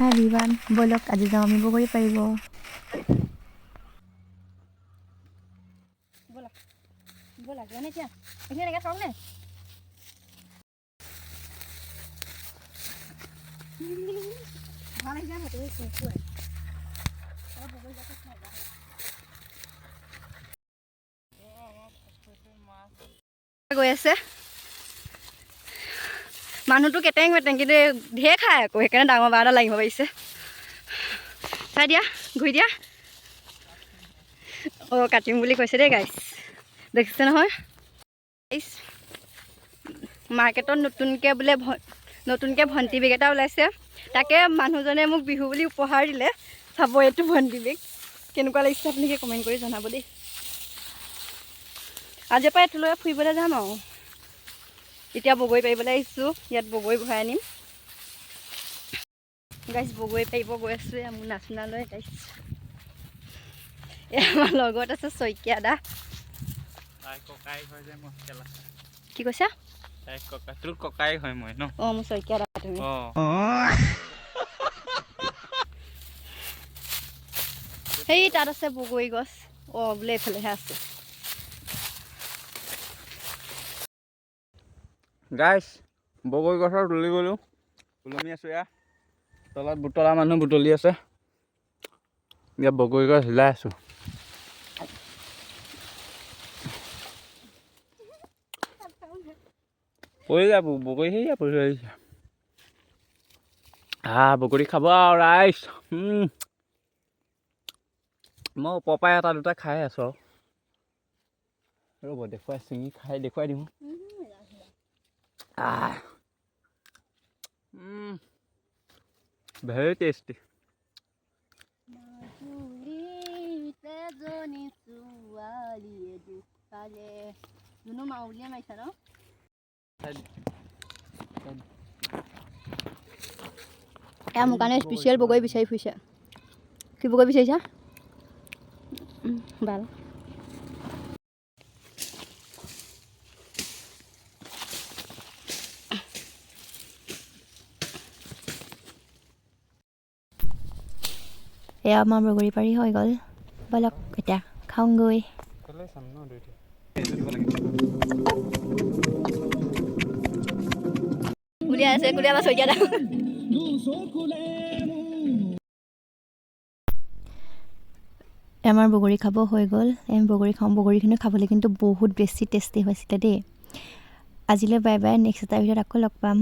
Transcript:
everyone বলক আজি যাওঁ আমি বগৰী পাৰিব বলা বলা যোৱা নাই এতিয়া এইখিনি এনেকৈ চাওঁ নে ভাল আহিছে সেইটো কুকুৰ গৈ আছে মানুহটো কেটেং মেটেং কিন্তু ঢেৰ খায় আকৌ সেইকাৰণে ডাঙৰ বাৰ এটা লাগিব পাৰিছে চাই দিয়া ঘূৰি দিয়া অঁ কাটিম বুলি কৈছে দেই গাইছ দেখিছে নহয় গাইছ মাৰ্কেটত নতুনকৈ ভণ্টি বেগ এটা ওলাইছে তাকে মানুহজনে মোক বিহু বুলি উপহাৰ দিলে চাব এইটো ভণ্টি বেগ কেনেকুৱা লাগিছে আপুনি কমেণ্ট কৰি জনাব দেই আজিৰ পৰা এইটোলৈ ফুৰিবলৈ যাম আৰু এতিয়া বগৰী পাৰিবলৈ আহিছোঁ ইয়াত বগৰী ভৰাই আনিম গাইছ বগৰী পাৰিব গৈ আছোঁ মোৰ নাচনালৈ গাইছ আমাৰ লগত আছে শইকীয়া দা কি কৈছা তোৰ ককাই হয় মই ন অঁ মোৰ শইকীয়া দা তুমি সেই তাত আছে বগৰী গছ অঁ বোলে এইফালেহে আছে গাইছ বগৰী গছৰ তুলি গ'লোঁ ওলমি আছোঁ এয়া তলত বুটলা মানুহ বুটলি আছে ইয়াত বগৰী গছ হিলাই আছোঁ পৰি যাব বগৰী সেয়া পৰি আহিছে বগৰী খাব আৰু ৰাইজ মই ওপৰৰ পৰা এটা দুটা খাই আছোঁ আৰু ৰ'ব দেখুৱাই ছিঙি খাই দেখুৱাই দিওঁ very tasty মোৰ কাৰণে স্পেচিয়েল বগৰী বিচাৰি ফুৰিছে কি বগৰী বিচাৰিছা ভাল এয়া আমাৰ বগৰী পাৰি হৈ গ'ল বলক এতিয়া খাওঁগৈ কুলিয়া আছে কুলিয়া বা শইকীয়া দা আমাৰ বগৰী খাব হৈ গ'ল আমি বগৰী খাওঁ বগৰীখিনি খাবলৈ কিন্তু বহুত বেছি টেষ্টি হৈছিলে দেই আজিলৈ বাই বাই নেক্সট এটা ভিডিঅ'ত আকৌ লগ পাম